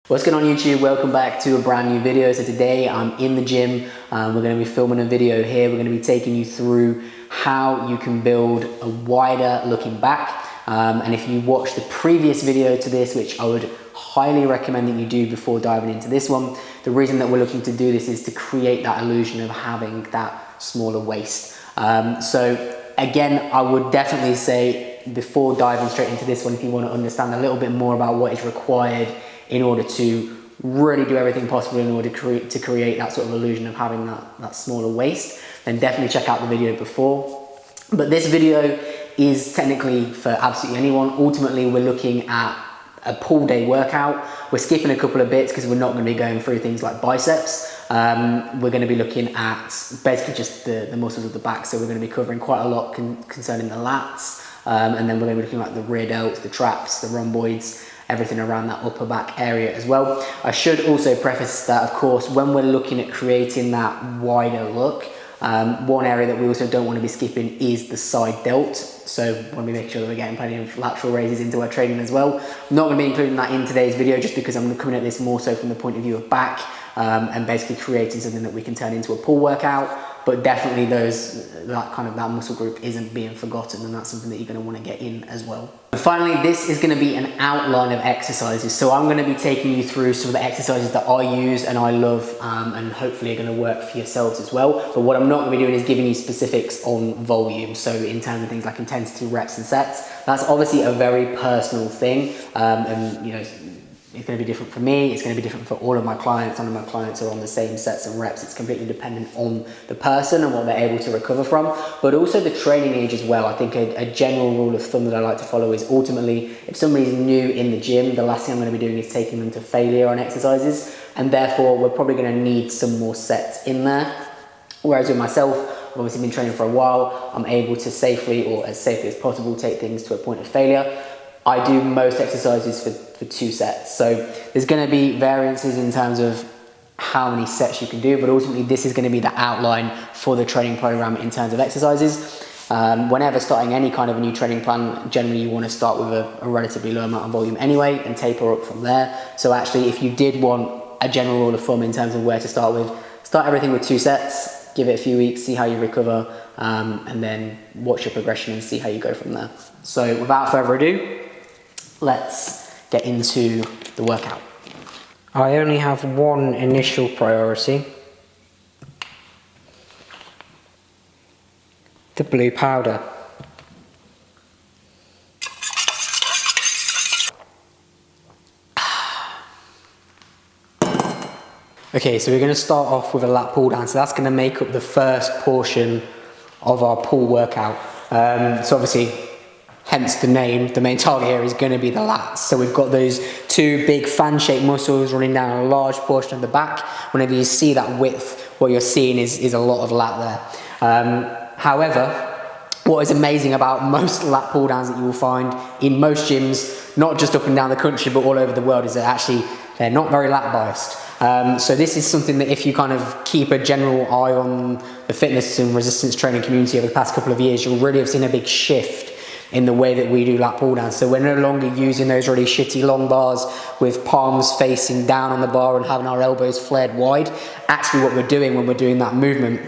What's going on YouTube? Welcome back to a brand new video. So today I'm in the gym. We're going to be filming a video here. We're going to be taking you through how you can build a wider looking back. And if you watched the previous video to this, which I would highly recommend that you do before diving into this one, the reason that we're looking to do this is to create that illusion of having that smaller waist. So again, I would definitely say before diving straight into this one, if you want to understand a little bit more about what is required in order to really do everything possible in order to create that sort of illusion of having that smaller waist, then definitely check out the video before. But this video is technically for absolutely anyone. Ultimately, we're looking at a pull day workout. We're skipping a couple of bits because we're not going to be going through things like biceps. We're going to be looking at basically just the muscles of the back. So we're going to be covering quite a lot concerning the lats. And then we're going to be looking at the rear delts, the traps, the rhomboids, everything around that upper back area as well. I should also preface that, of course, when we're looking at creating that wider look, one area that we also don't want to be skipping is the side delt. So we want to be making sure that we're getting plenty of lateral raises into our training as well. I'm not going to be including that in today's video just because I'm coming at this more so from the point of view of back and basically creating something that we can turn into a pull workout. But definitely that muscle group isn't being forgotten, and that's something that you're going to want to get in as well. And finally, this is going to be an outline of exercises. So I'm going to be taking you through some of the exercises that I use and I love, and hopefully are going to work for yourselves as well. But what I'm not going to be doing is giving you specifics on volume. So in terms of things like intensity, reps and sets, that's obviously a very personal thing. And you know, it's going to be different for me, it's going to be different for all of my clients. None of my clients are on the same sets and reps. It's completely dependent on the person and what they're able to recover from, but also the training age as well. I think a general rule of thumb that I like to follow is ultimately, if somebody's new in the gym, the last thing I'm going to be doing is taking them to failure on exercises, and therefore we're probably going to need some more sets in there. Whereas with myself, I've obviously been training for a while, I'm able to safely, or as safely as possible, take things to a point of failure. I do most exercises for 2 sets. So there's going to be variances in terms of how many sets you can do, but ultimately this is going to be the outline for the training program in terms of exercises. Whenever starting any kind of a new training plan, generally you want to start with a relatively low amount of volume anyway and taper up from there. So actually, if you did want a general rule of thumb in terms of where to start with, start everything with 2 sets, give it a few weeks, see how you recover, and then watch your progression and see how you go from there. So without further ado, let's get into the workout. I only have one initial priority: the blue powder. Okay, so we're going to start off with a lat pull down. So that's going to make up the first portion of our pull workout. So obviously, hence the name, the main target here is going to be the lats. So we've got those 2 big fan-shaped muscles running down a large portion of the back. Whenever you see that width, what you're seeing is a lot of lat there. However, what is amazing about most lat pull downs that you will find in most gyms, not just up and down the country, but all over the world, is that actually they're not very lat biased. So this is something that if you kind of keep a general eye on the fitness and resistance training community over the past couple of years, you'll really have seen a big shift in the way that we do lat pull downs. So we're no longer using those really shitty long bars with palms facing down on the bar and having our elbows flared wide. Actually, what we're doing when we're doing that movement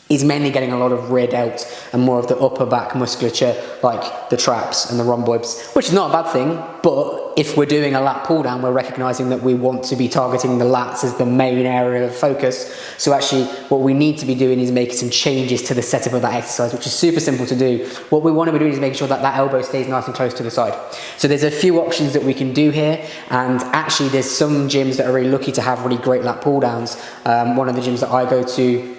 is mainly getting a lot of rear delts and more of the upper back musculature, like the traps and the rhomboids, which is not a bad thing. But if we're doing a lat pull down, we're recognizing that we want to be targeting the lats as the main area of focus. So actually what we need to be doing is making some changes to the setup of that exercise, which is super simple to do. What we want to be doing is making sure that that elbow stays nice and close to the side. So there's a few options that we can do here, and actually there's some gyms that are really lucky to have really great lat pull downs. One of the gyms that I go to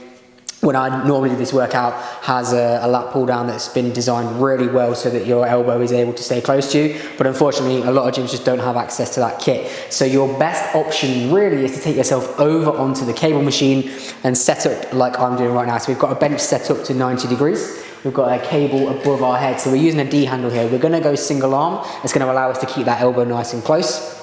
when I normally do this workout has a lat pull down that's been designed really well so that your elbow is able to stay close to you. But unfortunately, a lot of gyms just don't have access to that kit. So your best option really is to take yourself over onto the cable machine and set up like I'm doing right now. So we've got a bench set up to 90 degrees. We've got a cable above our head. So we're using a D handle here. We're going to go single arm. It's going to allow us to keep that elbow nice and close.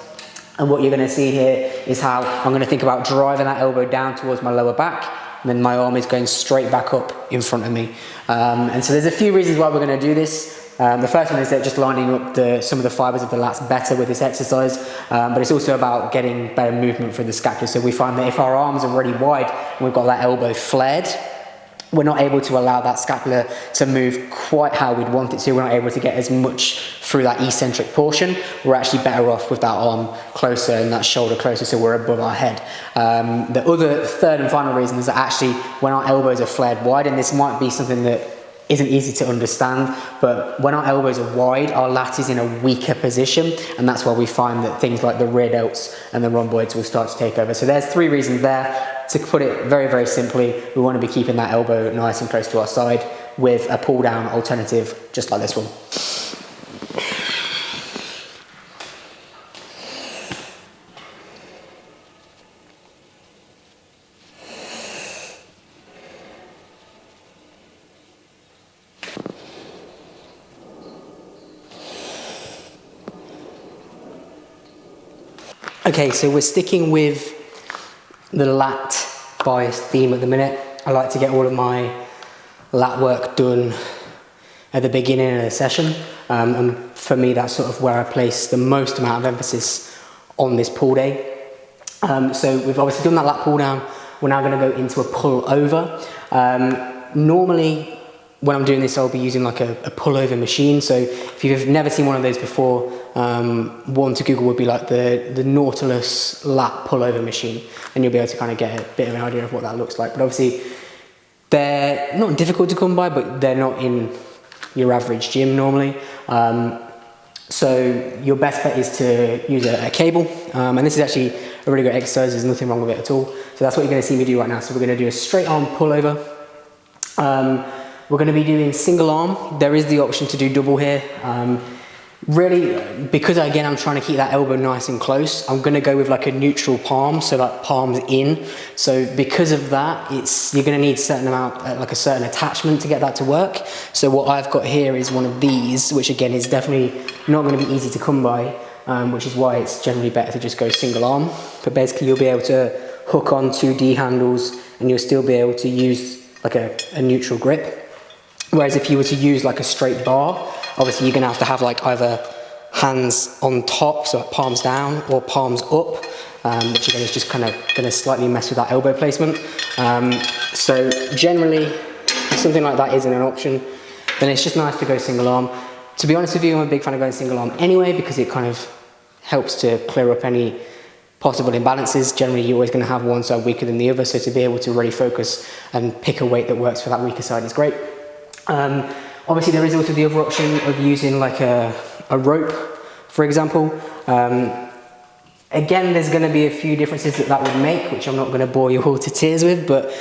And what you're going to see here is how I'm going to think about driving that elbow down towards my lower back. And then my arm is going straight back up in front of me. And so there's a few reasons why we're going to do this. The first one is that just lining up some of the fibers of the lats better with this exercise, but it's also about getting better movement through the scapula. So we find that if our arms are really wide and we've got that elbow flared, we're not able to allow that scapula to move quite how we'd want it to. We're not able to get as much through that eccentric portion. We're actually better off with that arm closer and that shoulder closer, so we're above our head. The other third and final reason is that actually when our elbows are flared wide, and this might be something that isn't easy to understand, but when our elbows are wide, our lat is in a weaker position, and that's why we find that things like the rear delts and the rhomboids will start to take over. So there's 3 reasons there. To put it very, very simply, we want to be keeping that elbow nice and close to our side with a pull down alternative just like this one. Okay, so we're sticking with the lat bias theme at the minute. I like to get all of my lat work done at the beginning of the session, and for me that's sort of where I place the most amount of emphasis on this pull day. So we've obviously done that lat pull down. We're now going to go into a pull over. Normally when I'm doing this, I'll be using like a pullover machine. So if you've never seen one of those before, one to Google would be like the Nautilus lat pullover machine, and you'll be able to kind of get a bit of an idea of what that looks like. But obviously they're not difficult to come by, but they're not in your average gym normally. So your best bet is to use a cable, and this is actually a really great exercise. There's nothing wrong with it at all. So that's what you're going to see me do right now. So we're going to do a straight arm pullover. We're going to be doing single arm. There is the option to do double here. Really, because again, I'm trying to keep that elbow nice and close, I'm going to go with like a neutral palm, so like palms in. So because of that, you're going to need a certain amount, like a certain attachment to get that to work. So what I've got here is one of these, which again is definitely not going to be easy to come by, which is why it's generally better to just go single arm. But basically you'll be able to hook on 2 D handles and you'll still be able to use like a neutral grip. Whereas if you were to use like a straight bar, obviously you're going to have like either hands on top, so like palms down, or palms up, which again is just kind of going to slightly mess with that elbow placement. So generally, if something like that isn't an option, then it's just nice to go single arm. To be honest with you, I'm a big fan of going single arm anyway, because it kind of helps to clear up any possible imbalances. Generally, you're always going to have one side weaker than the other, so to be able to really focus and pick a weight that works for that weaker side is great. Obviously there is also the other option of using like a rope, for example. Again, there's going to be a few differences that would make, which I'm not going to bore you all to tears with, but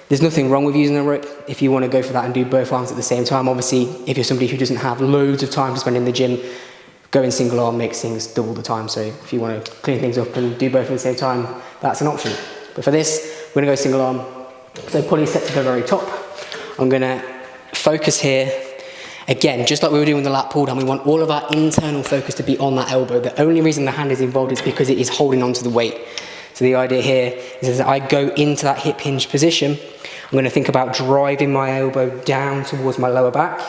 there's nothing wrong with using a rope if you want to go for that and do both arms at the same time. Obviously, if you're somebody who doesn't have loads of time to spend in the gym, going single arm makes things double the time. So if you want to clean things up and do both at the same time, that's an option. But for this, we're going to go single arm. So pulley set to the very top. I'm going to focus here. Again, just like we were doing with the lat pull down, we want all of our internal focus to be on that elbow. The only reason the hand is involved is because it is holding onto the weight. So the idea here is that I go into that hip hinge position, I'm going to think about driving my elbow down towards my lower back,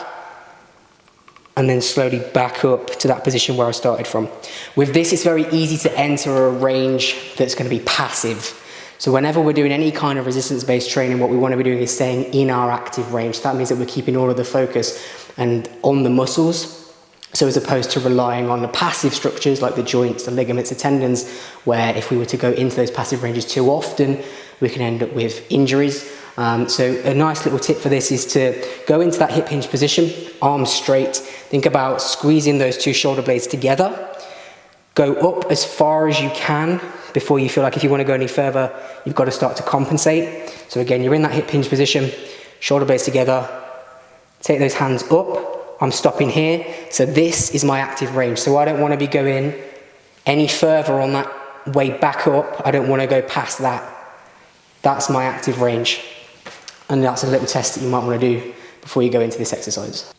and then slowly back up to that position where I started from. With this, it's very easy to enter a range that's going to be passive. So whenever we're doing any kind of resistance-based training, what we want to be doing is staying in our active range. So that means that we're keeping all of the focus and on the muscles. So as opposed to relying on the passive structures like the joints, the ligaments, the tendons, where if we were to go into those passive ranges too often, we can end up with injuries. So a nice little tip for this is to go into that hip hinge position, arms straight. Think about squeezing those 2 shoulder blades together. Go up as far as you can before you feel like if you want to go any further, you've got to start to compensate. So again, you're in that hip hinge position, shoulder blades together, take those hands up. I'm stopping here. So this is my active range. So I don't want to be going any further on that way back up. I don't want to go past that. That's my active range. And that's a little test that you might want to do before you go into this exercise.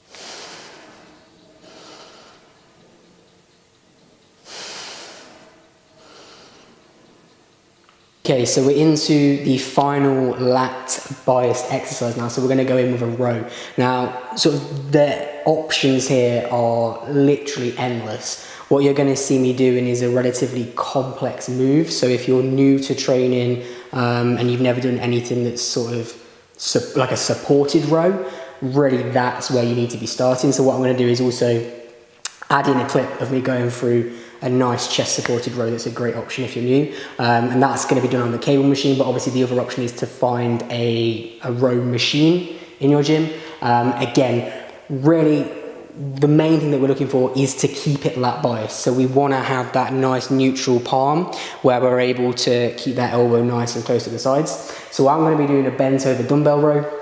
Okay, so we're into the final lat biased exercise now, so we're going to go in with a row. Now, sort of the options here are literally endless. What you're going to see me doing is a relatively complex move. So if you're new to training and you've never done anything that's sort of like a supported row, really that's where you need to be starting. So what I'm going to do is also add in a clip of me going through a nice chest supported row. That's a great option if you're new, and that's going to be done on the cable machine, but obviously the other option is to find a row machine in your gym. Again, really the main thing that we're looking for is to keep it lat biased. So we want to have that nice neutral palm where we're able to keep that elbow nice and close to the sides. So I'm going to be doing a bent over dumbbell row.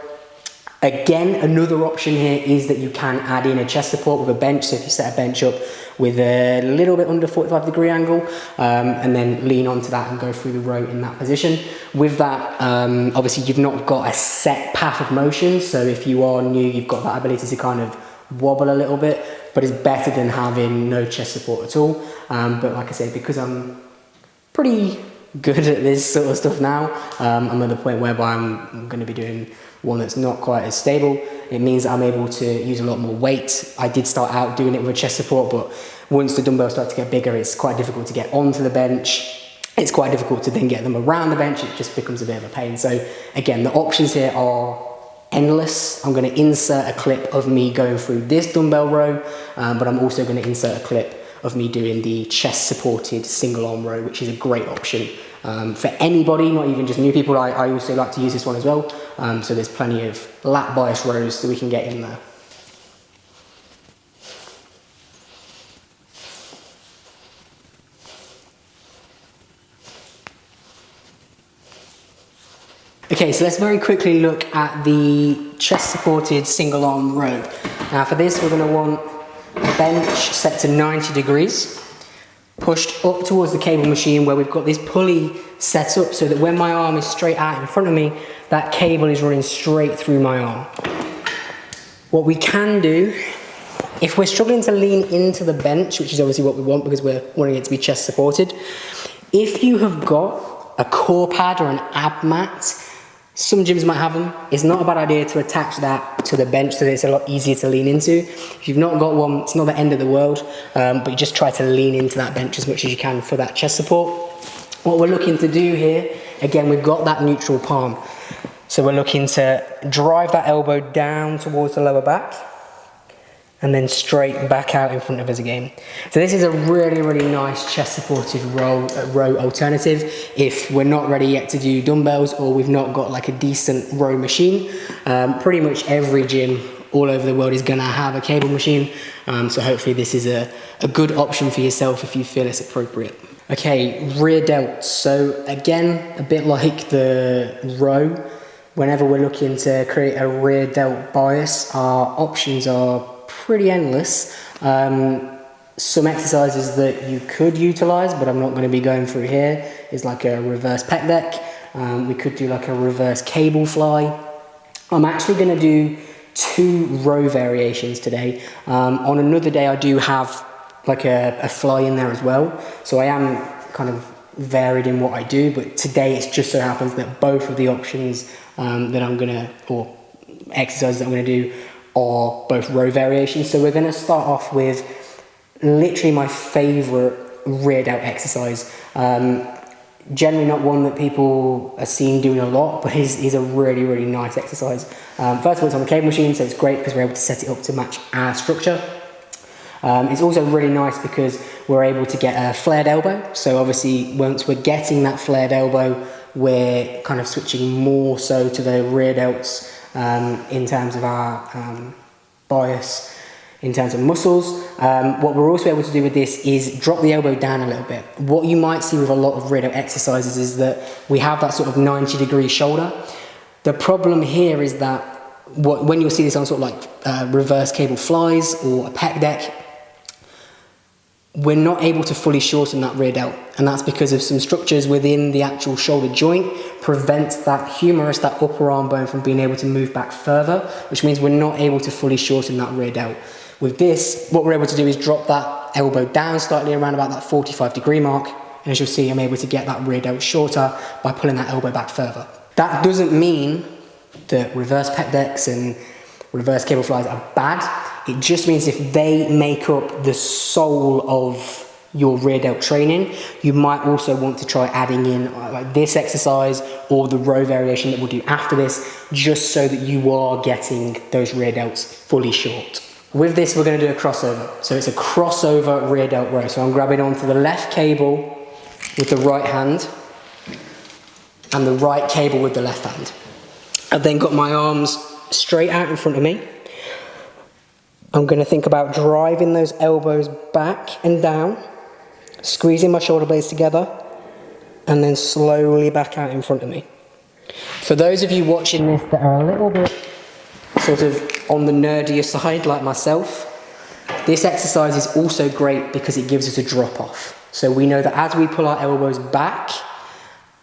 Again, another option here is that you can add in a chest support with a bench. So if you set a bench up with a little bit under 45-degree angle and then lean onto that and go through the row in that position. With that, obviously you've not got a set path of motion. So if you are new, you've got that ability to kind of wobble a little bit, but it's better than having no chest support at all. But like I said, because I'm pretty good at this sort of stuff now, I'm at the point whereby I'm going to be doing one that's not quite as stable. It means that I'm able to use a lot more weight. I did start out doing it with a chest support, but once the dumbbells start to get bigger, it's quite difficult to get onto the bench. It's quite difficult to then get them around the bench. It just becomes a bit of a pain. So again, the options here are endless. I'm going to insert a clip of me going through this dumbbell row, but I'm also going to insert a clip of me doing the chest supported single arm row, which is a great option for anybody, not even just new people. I also like to use this one as well. So there's plenty of lat bias rows that we can get in there. Okay, so let's very quickly look at the chest supported single arm row. Now for this, we're going to want a bench set to 90 degrees, pushed up towards the cable machine where we've got this pulley set up so that when my arm is straight out in front of me, that cable is running straight through my arm. What we can do, if we're struggling to lean into the bench, which is obviously what we want because we're wanting it to be chest supported, if you have got a core pad or an ab mat, some gyms might have them. It's not a bad idea to attach that to the bench so that it's a lot easier to lean into. If you've not got one, it's not the end of the world, but you just try to lean into that bench as much as you can for that chest support. What we're looking to do here, again, we've got that neutral palm. So we're looking to drive that elbow down towards the lower back and then straight back out in front of us again. So this is a really, really nice chest supported row alternative if we're not ready yet to do dumbbells or we've not got like a decent row machine. Pretty much every gym all over the world is gonna have a cable machine. So hopefully this is a good option for yourself if you feel it's appropriate. Okay, rear delts. So again, a bit like the row, whenever we're looking to create a rear delt bias, our options are pretty endless. Some exercises that you could utilize, but I'm not going to be going through here, is like a reverse pec deck. We could do like a reverse cable fly. I'm actually going to do 2 row variations today. On another day I do have like a fly in there as well, so I am kind of varied in what I do, but today it just so happens that both of the options that I'm gonna, or exercises that I'm gonna do, are both row variations. So we're gonna start off with literally my favorite rear delt exercise. Generally not one that people are seen doing a lot, but is a really, really nice exercise. First of all, it's on the cable machine, so it's great because we're able to set it up to match our structure. It's also really nice because we're able to get a flared elbow. So obviously once we're getting that flared elbow, we're kind of switching more so to the rear delts in terms of our bias, in terms of muscles. What we're also able to do with this is drop the elbow down a little bit. What you might see with a lot of rear delt exercises is that we have that sort of 90-degree shoulder. The problem here is that when you'll see this on sort of like reverse cable flies or a pec deck, we're not able to fully shorten that rear delt, and that's because of some structures within the actual shoulder joint prevents that humerus, that upper arm bone, from being able to move back further, which means we're not able to fully shorten that rear delt. With this, what we're able to do is drop that elbow down slightly around about that 45-degree mark, and as you'll see, I'm able to get that rear delt shorter by pulling that elbow back further. That doesn't mean that reverse pec decks and reverse cable flies are bad. It just means if they make up the soul of your rear delt training, you might also want to try adding in like this exercise or the row variation that we'll do after this, just so that you are getting those rear delts fully short. With this, we're going to do a crossover. So it's a crossover rear delt row. So I'm grabbing onto the left cable with the right hand and the right cable with the left hand. I've then got my arms straight out in front of me. I'm going to think about driving those elbows back and down, squeezing my shoulder blades together, and then slowly back out in front of me. For those of you watching this that are a little bit sort of on the nerdier side like myself, this exercise is also great because it gives us a drop off. So we know that as we pull our elbows back,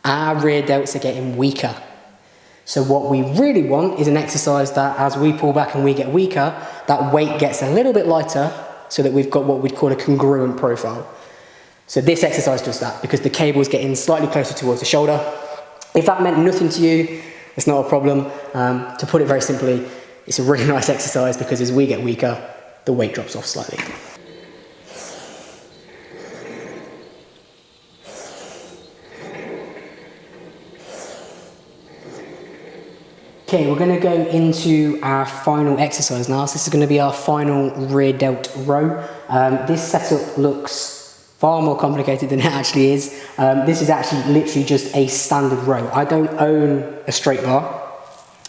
our rear delts are getting weaker. So what we really want is an exercise that as we pull back and we get weaker, that weight gets a little bit lighter so that we've got what we'd call a congruent profile. So this exercise does that because the cable is getting slightly closer towards the shoulder. If that meant nothing to you, it's not a problem. To put it very simply, it's a really nice exercise because as we get weaker, the weight drops off slightly. Okay, we're going to go into our final exercise now. So this is going to be our final rear delt row. This setup looks far more complicated than it actually is. This is actually literally just a standard row. I don't own a straight bar.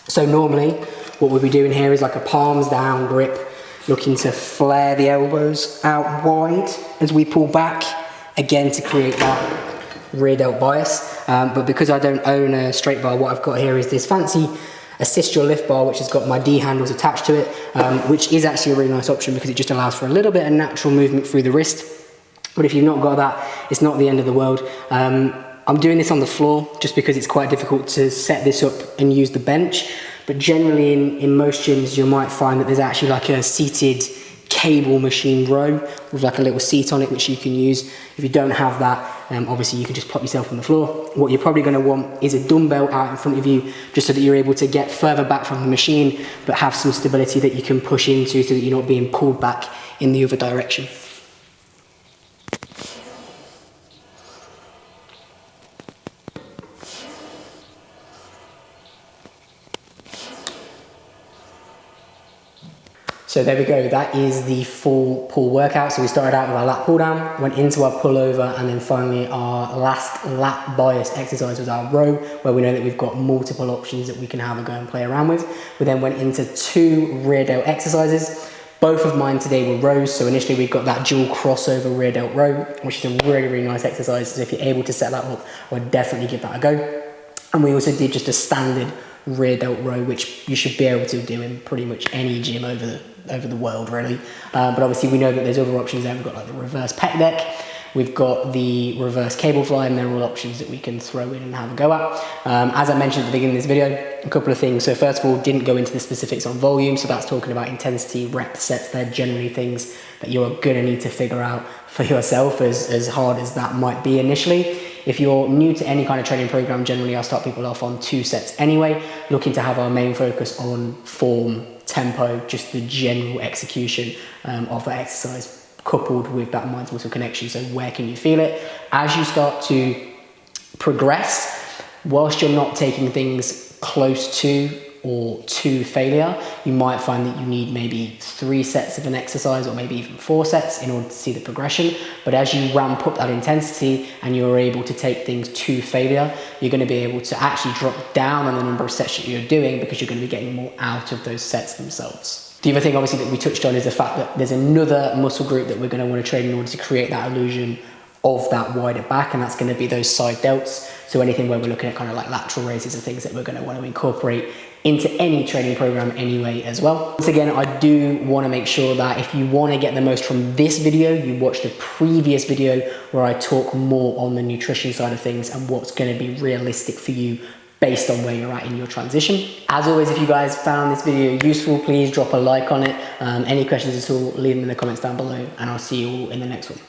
So normally what we'll be doing here is like a palms down grip, looking to flare the elbows out wide as we pull back, again to create that rear delt bias. But because I don't own a straight bar, what I've got here is this fancy assist your lift bar, which has got my D handles attached to it, which is actually a really nice option because it just allows for a little bit of natural movement through the wrist. But if you've not got that, it's not the end of the world. I'm doing this on the floor just because it's quite difficult to set this up and use the bench. But generally in most gyms, you might find that there's actually like a seated cable machine row with like a little seat on it which you can use. If you don't have that, obviously you can just pop yourself on the floor. What you're probably going to want is a dumbbell out in front of you just so that you're able to get further back from the machine but have some stability that you can push into so that you're not being pulled back in the other direction. So there we go, that is the full pull workout. So we started out with our lat pull down, went into our pull over, and then finally our last lat biased exercise was our row, where we know that we've got multiple options that we can have a go and play around with. We then went into 2 rear delt exercises. Both of mine today were rows. So initially we've got that dual crossover rear delt row, which is a really, really nice exercise. So if you're able to set that up, I would definitely give that a go. And we also did just a standard rear delt row, which you should be able to do in pretty much any gym over the world really. But obviously we know that there's other options there. We've got like the reverse pec deck, we've got the reverse cable fly, and they're all options that we can throw in and have a go at. As I mentioned at the beginning of this video, a couple of things. So first of all, didn't go into the specifics on volume, so that's talking about intensity, rep sets. They're generally things that you're gonna need to figure out for yourself, as hard as that might be initially. If you're new to any kind of training program, generally I start people off on 2 sets anyway, looking to have our main focus on form, tempo, just the general execution of that exercise, coupled with that mind-muscle connection. So where can you feel it? As you start to progress, whilst you're not taking things close to or to failure, you might find that you need maybe 3 sets of an exercise or maybe even 4 sets in order to see the progression. But as you ramp up that intensity and you're able to take things to failure, you're going to be able to actually drop down on the number of sets that you're doing because you're going to be getting more out of those sets themselves. The other thing obviously that we touched on is the fact that there's another muscle group that we're going to want to train in order to create that illusion of that wider back, and that's going to be those side delts. So anything where we're looking at kind of like lateral raises are things that we're going to want to incorporate into any training program anyway as well. Once again, I do want to make sure that if you want to get the most from this video, you watch the previous video where I talk more on the nutrition side of things and what's going to be realistic for you based on where you're at in your transition. As always, if you guys found this video useful, please drop a like on it. Any questions at all, leave them in the comments down below, and I'll see you all in the next one.